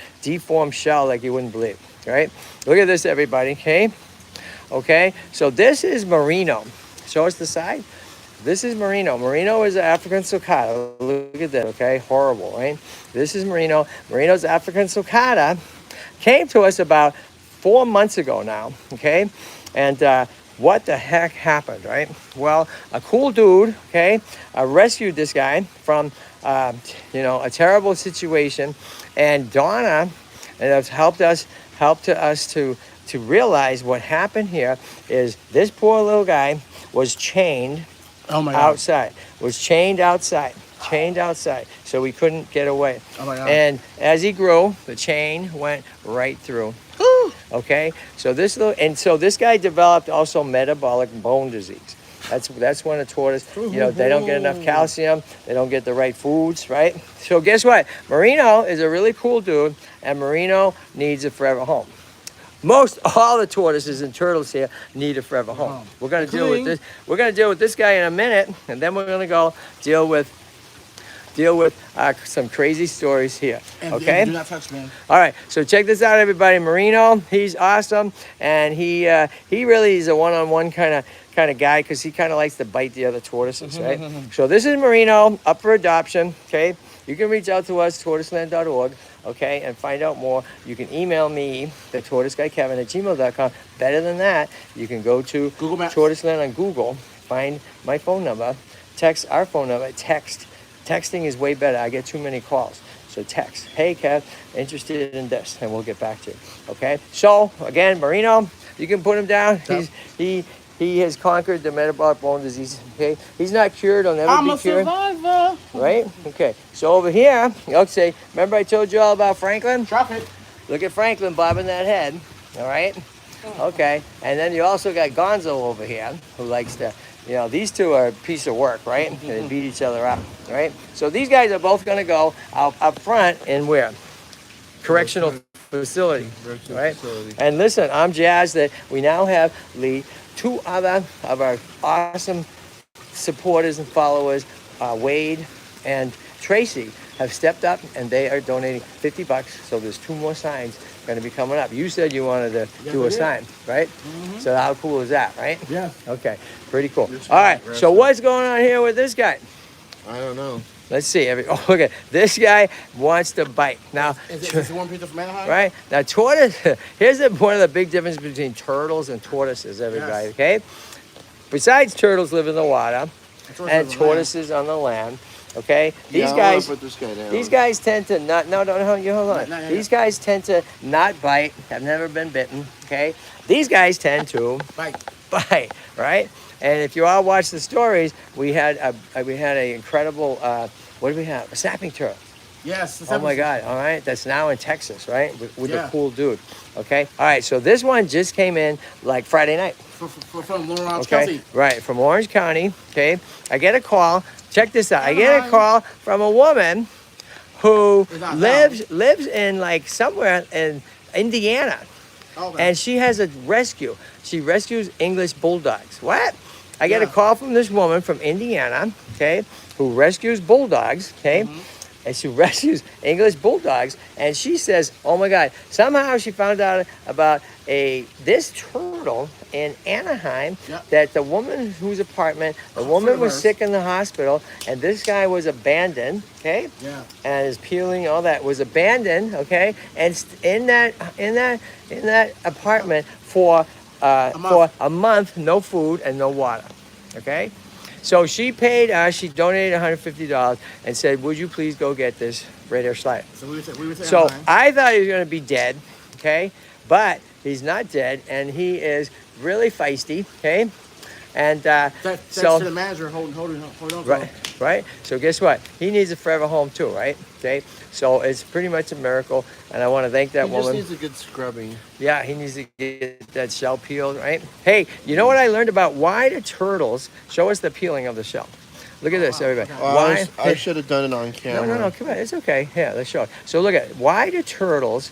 shell like you wouldn't believe. Right. Look at this, everybody. Okay. Okay, so this is Merino. Show us the side. This is Merino. Merino is an African sulcata. Look at that, okay? Horrible, right? This is Merino. Merino's African sulcata came to us about 4 months ago now, okay? And what the heck happened, right? Well, a cool dude, okay, rescued this guy from, a terrible situation, and Donna has helped us to realize what happened here is this poor little guy was chained Oh my God. outside, chained outside, so we couldn't get away. Oh my God. And as he grew, the chain went right through. Okay, so this guy developed also metabolic bone disease. That's when a tortoise, they don't get enough calcium, they don't get the right foods, right? So guess what? Marino is a really cool dude, and Marino needs a forever home. All the tortoises and turtles here need a forever home. We're gonna deal with this. We're gonna deal with this guy in a minute, and then we're gonna go deal with some crazy stories here. Okay. Do not touch me. All right. So check this out, everybody. Marino, he's awesome, and he really is a one-on-one kind of guy because he kind of likes to bite the other tortoises, right? So this is Marino, up for adoption. Okay. You can reach out to us, tortoiseland.org. Okay, and find out more. You can email me, the tortoiseguyKevin@gmail.com. Better than that, you can go to Google Maps. TortoiseLand on Google, find my phone number, text our phone number, Texting is way better. I get too many calls. So text, hey Kev, interested in this, and we'll get back to you. Okay. So again, Marino, you can put him down. Yep. He has conquered the metabolic bone disease. Okay. He's not cured. He'll never be cured. I'm a survivor. Right. Okay. So over here, okay. Remember I told you all about Franklin? Drop it. Look at Franklin bobbing that head. All right. Okay. And then you also got Gonzo over here, who likes to. These two are a piece of work, right? And they beat each other up, right? So these guys are both going to go up front in where? Correctional facility, right? And listen, I'm jazzed that we now have two other of our awesome supporters and followers, Wade and Tracy, have stepped up, and they are donating $50. So there's 2 more signs going to be coming up. You said you wanted to do a sign, right? So how cool is that, right? Yeah. Okay, pretty cool. All right, so what's going on here with this guy? I don't know. Let's see. Look at this guy wants to bite. Now, Is this one pizza from Anaheim? right? Now, here's one of the big differences between turtles and tortoises, everybody, okay? Besides turtles live in the water and tortoises on the land, okay? These guys, put this guy down. these guys tend to not, no, you hold on. No, These guys tend to not bite, have never been bitten, okay? These guys tend to bite, right? And if you all watch the stories, we had a incredible, what did we have? A snapping turtle. Yes. Oh my God! All right, that's now in Texas, right? With a cool dude. Okay. All right. So this one just came in like Friday night. From Orange Okay. County. Right, from Orange County. Okay. I get a call. Check this out. I get a call from a woman who lives in like somewhere in Indiana. Okay. And she has a rescue. She rescues English bulldogs. What? I get a call from this woman from Indiana, okay, who rescues bulldogs, okay, and she rescues English bulldogs, and she says, oh my God, somehow she found out about this turtle in Anaheim that the woman whose apartment, the woman was sick in the hospital, and this guy was abandoned, okay, and is peeling all that, was abandoned, okay, and in that apartment for a month, no food and no water, okay? So she paid us, she donated $150 and said, would you please go get this radar slide? So we were So I thought he was going to be dead, okay? But he's not dead, and he is really feisty, okay? And Thanks to the manager hold on. Right? So guess what? He needs a forever home too, right? Okay? So it's pretty much a miracle, and I want to thank that woman. He just needs a good scrubbing. Yeah, he needs to get that shell peeled, right? Hey, you know what I learned about why do turtles show us the peeling of the shell? Look at this, everybody. Why? I should have done it on camera. No, come on, it's okay. Yeah, let's show it. So look at it. Why do turtles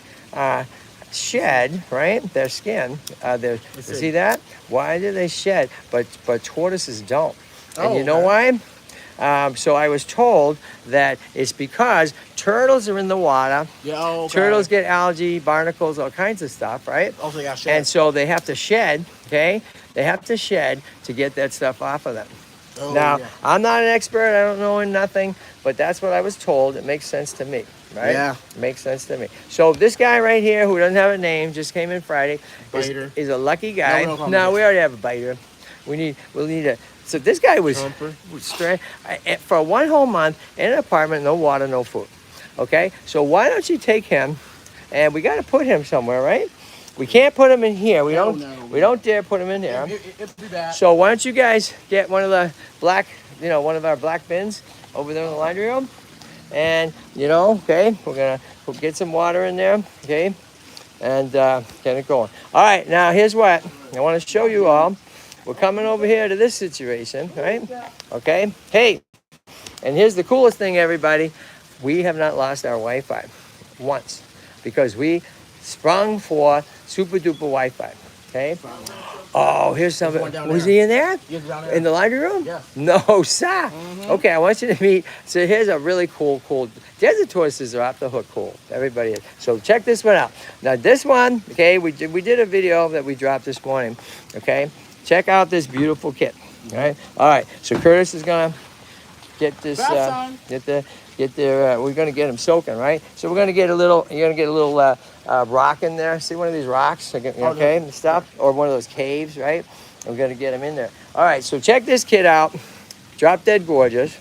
shed, right? Their skin. See that? Why do they shed? But tortoises don't. And you know why? So I was told that it's because turtles are in the water. Yeah, okay. Turtles get algae, barnacles, all kinds of stuff, right? Also, they got shed. And so they have to shed, okay? They have to shed to get that stuff off of them. Now, I'm not an expert. I don't know nothing, but that's what I was told. It makes sense to me, right? Yeah. Makes sense to me. So this guy right here, who doesn't have a name, just came in Friday, Biter. is a lucky No, guy. we don't call him No, a we already have a biter. We'll need a. So this guy was for 1 whole month in an apartment, no water, no food. Okay, so why don't you take him, and we got to put him somewhere, right? We can't put him in here. We don't dare put him in here. It'd be bad. So why don't you guys get one of the black, one of our black bins over there in the laundry room, and okay, we'll get some water in there, okay, and get it going. All right, now here's what I want to show you all. We're coming over here to this situation, right? Okay. Hey, and here's the coolest thing, everybody. We have not lost our Wi-Fi once because we sprung for super duper Wi-Fi. Okay. Oh, here's something. Was he in there? In the laundry room? Yeah. No, sir. Okay, I want you to meet. So here's a really cool. Desert tortoises are off the hook cool. Everybody is. So check this one out. Now this one, okay, we did a video that we dropped this morning. Okay. Check out this beautiful kit. All right. So Curtis is gonna get this. We're gonna get him soaking, right? So we're gonna get a little. You're gonna get a little rock in there. See one of these rocks, okay, and stuff, or one of those caves, right? We're gonna get him in there. All right. So check this kid out. Drop dead gorgeous.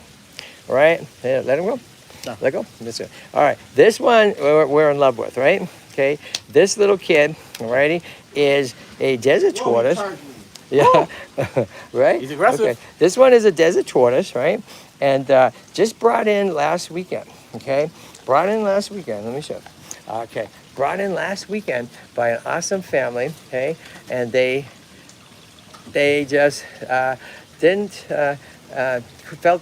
All right. Yeah, let him go. No. Let go. This one. All right. This one we're in love with, right? Okay. This little kid, alrighty, is a desert tortoise. Yeah, right? He's aggressive. Okay. This one is a desert tortoise, right? And just brought in last weekend, okay? Brought in last weekend. Let me show you. Okay. Brought in last weekend by an awesome family, okay? And they just felt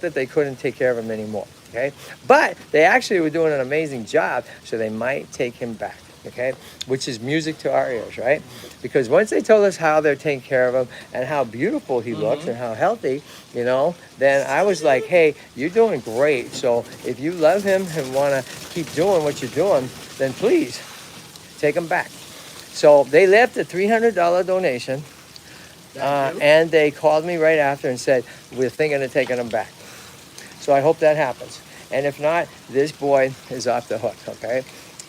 that they couldn't take care of him anymore, okay? But they actually were doing an amazing job, so they might take him back. Okay, which is music to our ears, right? Because once they told us how they're taking care of him and how beautiful he looks and how healthy, then I was like, hey, you're doing great. So if you love him and want to keep doing what you're doing, then please take him back. So they left a $300 donation, and they called me right after and said, we're thinking of taking him back. So I hope that happens. And if not, this boy is off the hook, okay?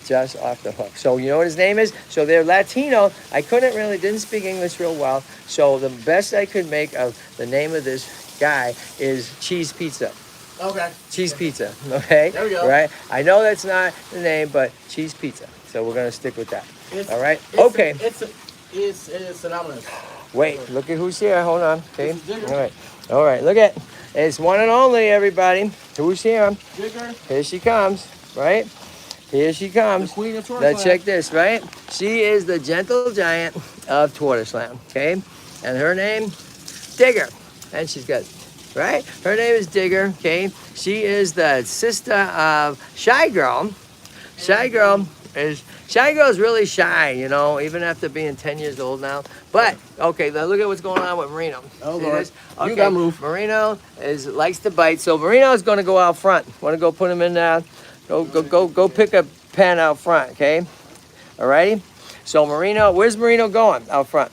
Just off the hook. So you know what his name is? So they're Latino. I didn't speak English real well. So the best I could make of the name of this guy is Cheese Pizza. Okay. Cheese Pizza, okay? There we go. Right? I know that's not the name, but Cheese Pizza. So we're going to stick with that. All right? Okay. It's synonymous. Wait, look at who's here. Hold on. Okay. All right. Look at, it's one and only, everybody. Who's here? Digger. Here she comes, right? Here she comes. The queen of TortoiseLand. Now check this, right? She is the gentle giant of TortoiseLand, okay? And her name, Digger. And she's got, right? Her name is Digger, okay? She is the sister of Shy Girl. Shy Girl is really shy, even after being 10 years old now. But, okay, now look at what's going on with Marino. Oh, See Lord. this? Okay, You gotta move. Marino likes to bite, so Marino is going to go out front. Want to go put him in there? Go pick a pen out front, okay? Alrighty? So Marino, where's Marino going out front?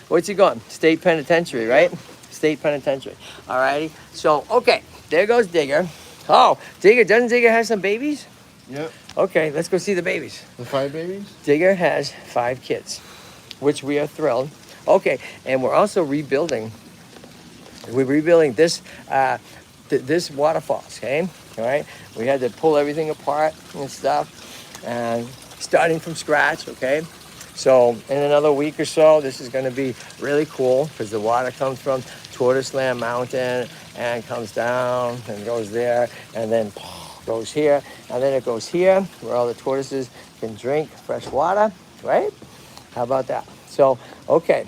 Where's he going? State penitentiary, right? State penitentiary. Alrighty? So, okay, there goes Digger. Oh, doesn't Digger have some babies? Yep. Okay, let's go see the babies. The 5 babies? Digger has 5 kids, which we are thrilled. Okay, and we're also rebuilding. We're rebuilding this this waterfalls, okay? All right, we had to pull everything apart and stuff, and starting from scratch, okay? So in another week or so, this is going to be really cool because the water comes from TortoiseLand Mountain and comes down and goes there, and then goes here, and then it goes here where all the tortoises can drink fresh water, right? How about that? So, okay,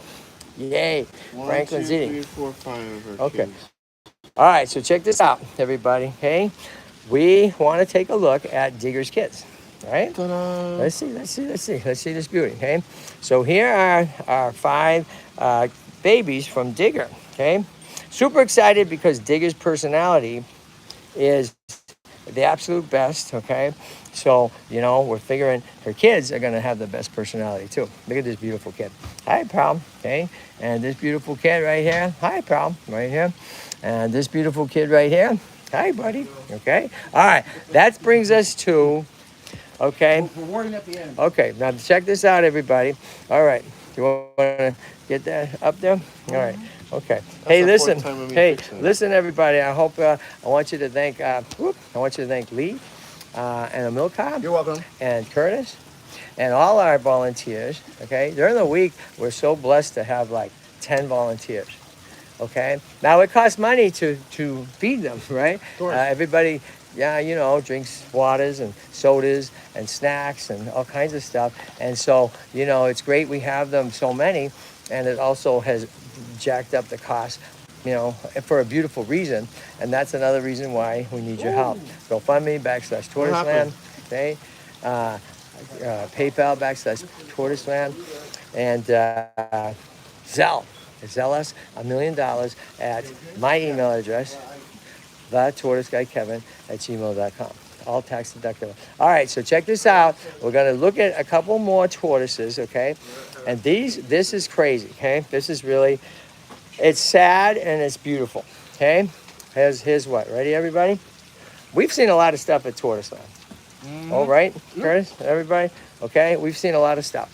yay, 1, Franklin's 2, eating. 3, 4, 5 of our Okay. kids. All right, so check this out, everybody, okay? We want to take a look at Digger's kids, all right? Ta-da. Let's see this beauty, okay? So here are our 5 babies from Digger, okay? Super excited because Digger's personality is the absolute best, okay? So, we're figuring her kids are going to have the best personality too. Look at this beautiful kid. Hi, pal, okay? And this beautiful kid right here. Hi, pal, right here. And this beautiful kid right here. Hi, buddy. Okay. All right. That brings us to, okay. Rewarding at the end. Okay. Now check this out, everybody. All right. You want to get that up there? All right. Okay. Hey, the fourth listen. time of me Hey, fixing it. listen, everybody. I hope I want you to thank. I want you to thank Lee and Amilcar You're welcome. and Curtis and all our volunteers. Okay. During the week, we're so blessed to have like 10 volunteers. Okay. Now it costs money to feed them, right? course. Everybody, yeah, you know, drinks waters and sodas and snacks and all kinds of stuff. And so, you know, it's great we have them so many, and it also has jacked up the cost, you know, for a beautiful reason. And that's another reason why we need your help. GoFundMe /TortoiseLand. Okay. PayPal /TortoiseLand, and Zelle. Zell us $1 million at my email address, thetortoiseguyKevin@gmail.com. All tax deductible. All right, so check this out. We're gonna look at a couple more tortoises, okay? And this is crazy, okay? This is really, it's sad and it's beautiful, okay? Here's what. Ready, everybody? We've seen a lot of stuff at TortoiseLand. All right, Curtis, everybody? Okay, we've seen a lot of stuff.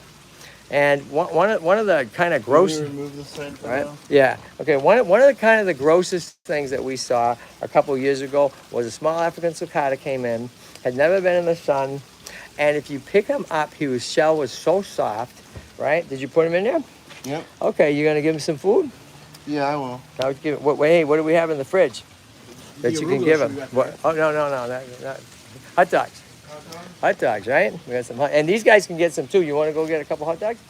And one of the kind of gross, Can we remove the sign for right? now? Yeah. Okay. One of the kind of the grossest things that we saw a couple years ago was a small African sulcata came in, had never been in the sun, and if you pick him up, his shell was so soft, right? Did you put him in there? Yep. Okay. You gonna give him some food? Yeah, I will. I would give. Hey, what do we have in the fridge that The you can arugula give should him? be back What? Oh no, not hot dogs. Hot dogs, right? We got some, and these guys can get some too. You want to go get a couple hot dogs?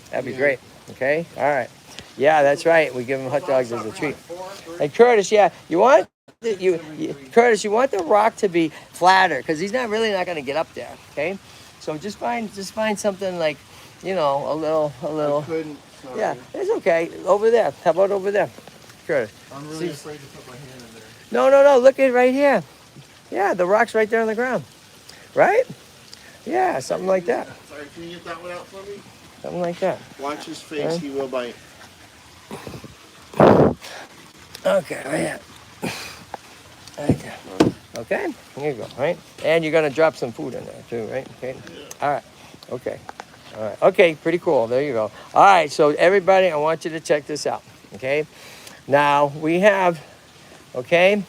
That'd be great. Okay, all right. Yeah, that's right. We give them hot dogs as a treat. And Curtis, yeah, you want Curtis, you want the rock to be flatter because he's not really not going to get up there. Okay, so just find something like, you know, a little. I couldn't. Sorry. Yeah, it's okay. Over there. How about over there, Curtis? I'm really afraid to put my hand in there. No. Look at right here. Yeah, the rock's right there on the ground. Right? Yeah, something like that. Sorry, can you get that one out for me? Something like that. Watch his face, he will bite. Okay, right here. Right there. Okay, here you go, right? And you're gonna drop some food in there too, right? Okay. All right. Okay. All right. Okay, pretty cool. There you go. All right, so everybody, I want you to check this out. Okay. Now we have, okay,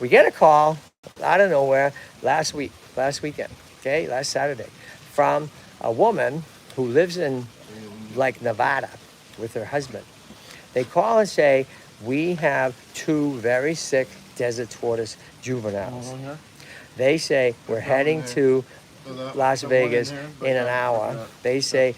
we get a call out of nowhere last weekend, okay, last Saturday, from a woman who lives in like Nevada with her husband. They call and say, we have 2 very sick desert tortoise juveniles. They say, we're heading to Las Vegas in an hour. They say,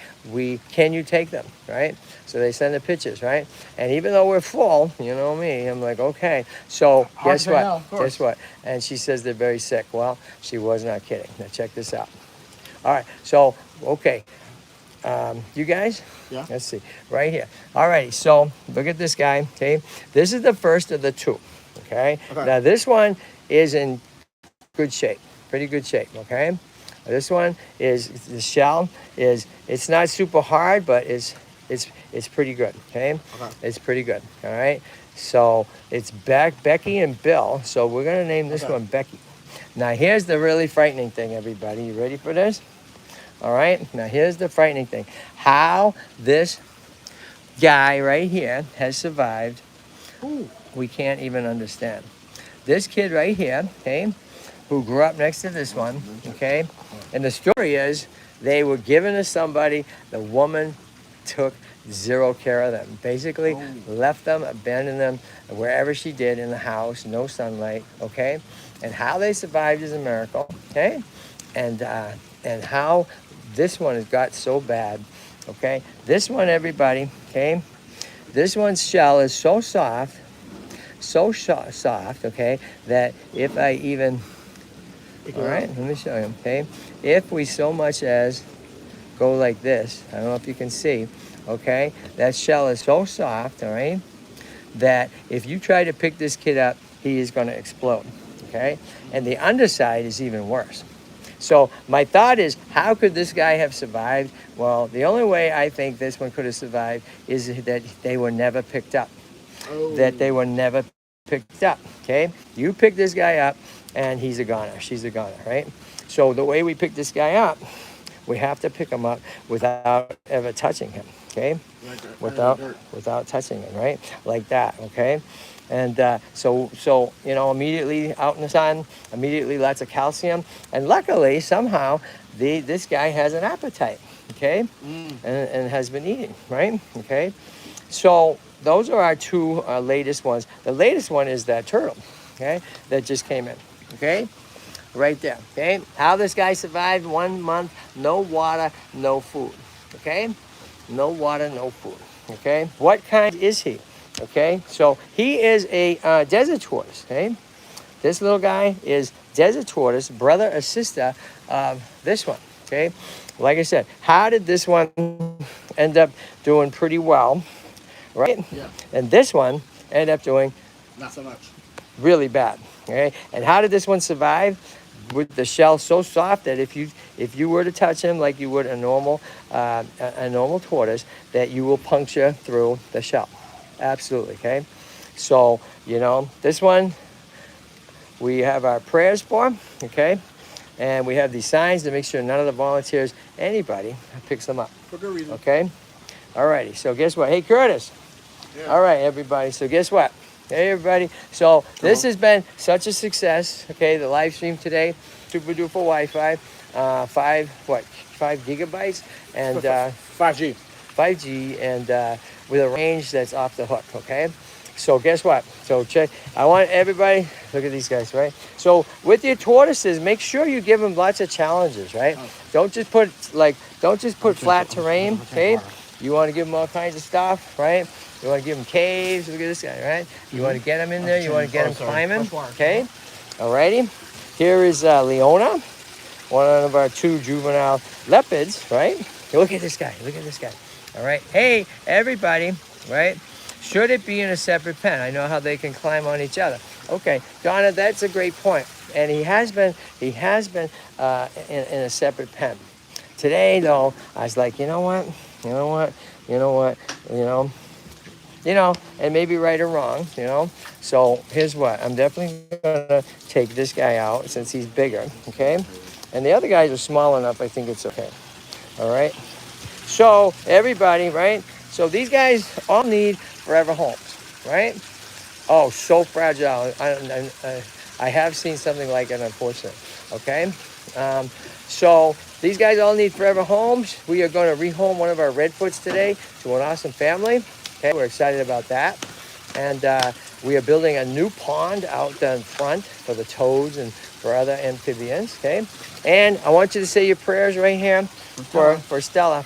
can you take them, right? So they send the pictures, right? And even though we're full, you know me, I'm like, okay. So guess what? Guess what? And she says they're very sick. Well, she was not kidding. Now check this out. All right, so, okay. You guys? Yeah. Let's see, right here. All right, so look at this guy, okay? This is the first of the 2, okay? Now this one is in good shape, pretty good shape, okay? This one is, the shell is, it's not super hard, but it's pretty good, okay? It's pretty good, all right? So it's Becky and Bill, so we're gonna name this one Becky. Now here's the really frightening thing, everybody. You ready for this? All right, now here's the frightening thing. How this guy right here has survived, we can't even understand. This kid right here, okay, who grew up next to this one, okay, and the story is they were given to somebody, the woman took zero care of them. Basically left them, abandoned them wherever she did in the house, no sunlight, okay? And how they survived is a miracle, okay? And how this one has got so bad, okay? This one, everybody, okay? This one's shell is so soft, okay, that if I even, all right, let me show you, okay? If we so much as go like this, I don't know if you can see, okay? That shell is so soft, all right, that if you try to pick this kid up, he is gonna explode, okay? And the underside is even worse. So my thought is, how could this guy have survived? Well, the only way I think this one could have survived is that they were never picked up. That they were never picked up, okay? You pick this guy up, and he's a goner. She's a goner, right? So the way we pick this guy up, we have to pick him up without ever touching him, okay? Without touching him, right? Like that, okay? And so immediately out in the sun, immediately lots of calcium, and luckily somehow this guy has an appetite, okay? And has been eating, right? Okay. So those are our two latest ones. The latest one is that turtle, okay, that just came in, okay, right there, okay. How this guy survived 1 month, no water, no food, okay, no water, no food, okay. What kind is he? Okay, so he is a desert tortoise, okay. This little guy is desert tortoise, brother or sister of this one, okay. Like I said, how did this one end up doing pretty well? Right? Yeah. And this one ended up doing Not so much. really bad. Okay. And how did this one survive? With the shell so soft that if you were to touch him like you would a normal tortoise, that you will puncture through the shell. Absolutely. Okay. So this one we have our prayers for. Okay. And we have these signs to make sure none of the volunteers, anybody, picks them up. For good reason. Okay. Alrighty. So guess what? Hey, Curtis. Yeah. All right, everybody. So guess what? Hey, everybody. So this has been such a success. Okay, the live stream today, super duper Wi-Fi, 5 gigabytes and 5G. 5G, and with a range that's off the hook. Okay. So guess what? So check. I want everybody. Look at these guys, right? So with your tortoises, make sure you give them lots of challenges, right? Don't just put flat terrain. Okay. You want to give them all kinds of stuff, right? You want to give them caves. Look at this guy, right? You want to get them in there. You want to get them climbing. Okay. Alrighty. Here is Leona, one of our 2 juvenile leopards, right? Look at this guy. Look at this guy. All right. Hey, everybody, right? Should it be in a separate pen? I know how they can climb on each other. Okay, Donna, that's a great point. And he has been in a separate pen. Today, though, I was like, you know what, and maybe right or wrong, So here's what, I'm definitely gonna take this guy out since he's bigger, okay? And the other guys are small enough, I think it's okay. All right. So everybody, right? So these guys all need forever homes, right? Oh, so fragile. I have seen something like it, unfortunately. Okay. So these guys all need forever homes. We are going to rehome one of our redfoots today to an awesome family. Okay, we're excited about that. And we are building a new pond out in front for the toads and for other amphibians. Okay. And I want you to say your prayers right here for Stella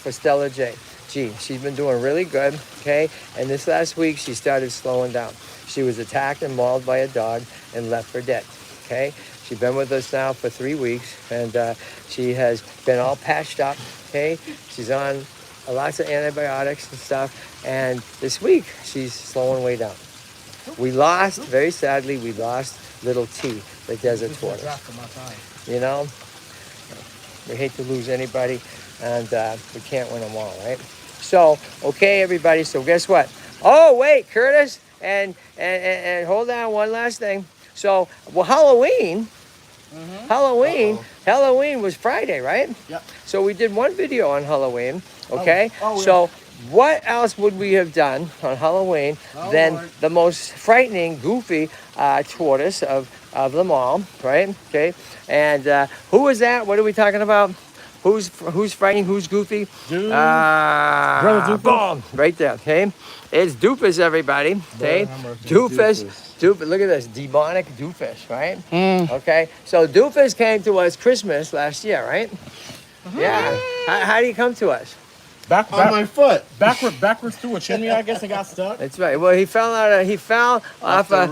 J. Gee, she's been doing really good. Okay. And this last week she started slowing down. She was attacked and mauled by a dog and left for dead. Okay. She's been with us now for 3 weeks, and she has been all patched up. Okay. She's on lots of antibiotics and stuff. And this week she's slowing way down. We lost, very sadly, little T, the desert tortoise. You know, we hate to lose anybody, and we can't win them all, right? So, okay, everybody. So guess what? Oh, wait, Curtis, and hold on, one last thing. So, well, Halloween was Friday, right? Yep. So we did one video on Halloween, okay? Oh, so what else would we have done on Halloween than Lord. the most frightening, goofy tortoise of them all, right? Okay. And who was that? What are we talking about? Who's frightening? Who's goofy? Dude. Brother Doofus. Boom, right there. Okay. It's Doofus, everybody. Okay. Doofus. Look at this, demonic Doofus, right? Okay. So Doofus came to us Christmas last year, right? Yeah. How do you come to us? Back On my foot. backwards through a chimney, I guess, and got stuck. That's right. Well, he fell off the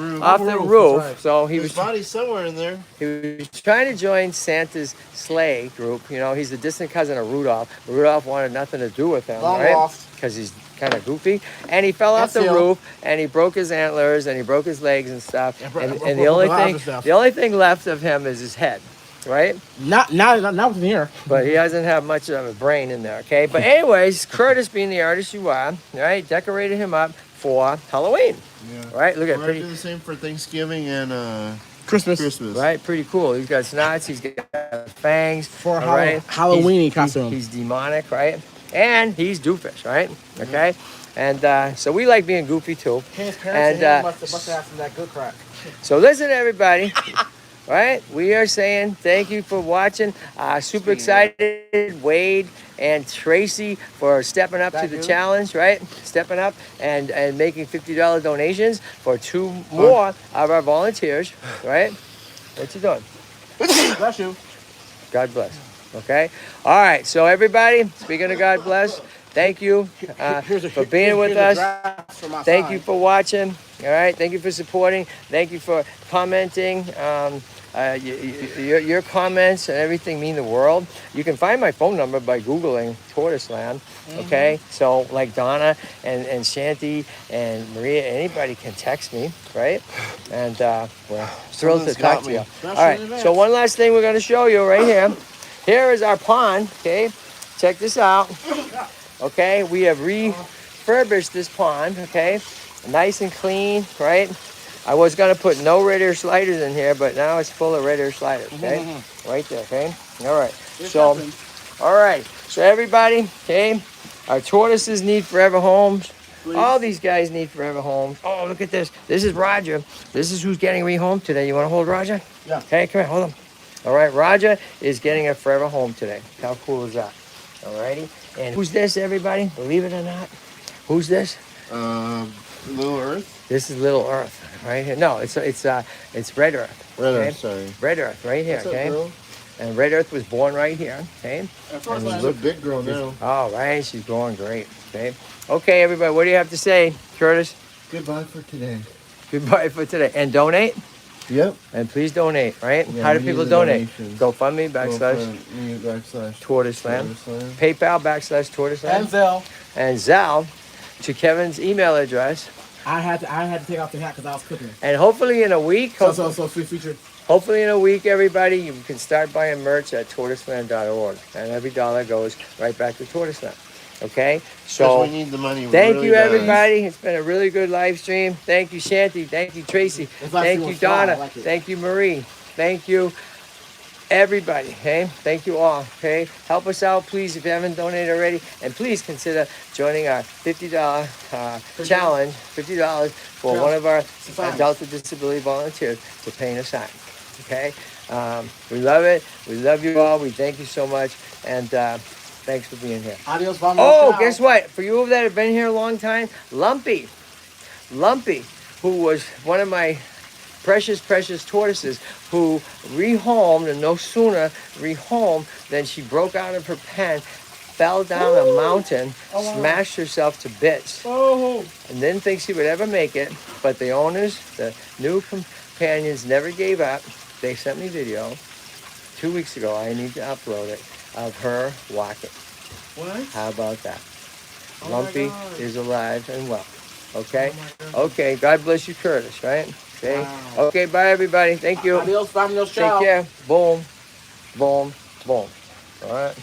roof. That's right. So he His was body's somewhere in there. trying to join Santa's sleigh group. You know, he's a distant cousin of Rudolph. Rudolph wanted nothing to do with him, Long right? lost. Because he's kind of goofy. And he fell off That's the him. roof, and he broke his antlers, and he broke his legs and stuff. And And, broke the only lots thing, of stuff. the only thing left of him is his head, right? Not within here. But he doesn't have much of a brain in there, okay? But anyways, Curtis, being the artist you are, right, decorated him up, for Halloween. Yeah. Right? Look at We're pretty. gonna do the same for Thanksgiving and Christmas. Christmas. Right, pretty cool. He's got snots. He's got fangs. For all right? Halloween costume. He's demonic, right? And he's doofus, right? Okay. And so we like being goofy too. His And, parents and must have had some of that good crap. So listen, everybody. Right? We are saying thank you for watching. Super excited, Wade and Tracy, for stepping up to the challenge, right? Stepping up and making $50 donations for 2 more of our volunteers, right? What you doing? Bless you. God bless. Okay? All right. So everybody, speaking of God bless, thank you for being with us. Thank you for watching. All right. Thank you for supporting. Thank you for commenting. Your comments and everything mean the world. You can find my phone number by Googling TortoiseLand. Okay. So like Donna and Shanti and Maria, anybody can text me, right? And we're thrilled to talk to you. All right. So one last thing we're going to show you right here. Here is our pond. Okay. Check this out. Okay. We have refurbished this pond. Okay. Nice and clean, right? I was gonna put no red air sliders in here, but now it's full of red air sliders, okay? Right there, okay? All right. All right. So everybody, okay? Our tortoises need forever homes. Please. All these guys need forever homes. Oh, look at this. This is Roger. This is who's getting rehomed today. You wanna hold Roger? Yeah. Okay, come here, hold him. All right, Roger is getting a forever home today. How cool is that? All righty. And who's this, everybody? Believe it or not. Who's this? Little Earth. This is Little Earth, right here. No, it's Red Earth. Red okay? Earth, sorry. Red Earth, right here, What's okay? Up, girl? And Red Earth was born right here, okay? She's a big girl now. Oh, right, she's growing great, okay? Okay, everybody, what do you have to say, Curtis? Goodbye for today. Goodbye for today. And donate. Yep. And please donate, right? Yeah, how do people donate? GoFundMe / /TortoiseLand. PayPal / TortoiseLand. And Zelle to Kevin's email address. I had to take off the hat because I was cooking. And hopefully in a week. So featured. Hopefully in a week, everybody, you can start buying merch at tortoiseland.org. And every dollar goes right back to TortoiseLand. Okay? So we need the money. Thank you, everybody. It's been a really good live stream. Thank you, Shanti. Thank you, Tracy. Thank you, Donna. Thank you, Marie. Thank you, everybody. Okay? Thank you all. Okay? Help us out, please, if you haven't donated already. And please consider joining our $50 challenge. $50 for one of our adult with disability volunteers to paint a sign. Okay? We love it. We love you all. We thank you so much. And thanks for being here. Adios, vamos. Oh, guess what? For you that have been here a long time, Lumpy, who was one of my precious tortoises, who rehomed, and no sooner rehomed than she broke out of her pen, fell down a mountain, smashed herself to bits, and didn't think she would ever make it. But the owners, the new companions, never gave up. They sent me video 2 weeks ago. I need to upload it. Of her walking. What? How about that? Lumpy is alive and well. Okay? Okay, God bless you, Curtis, right? Okay. Wow. Okay, bye everybody. Thank you. Adios, Take care. Boom. Boom. Boom. All right.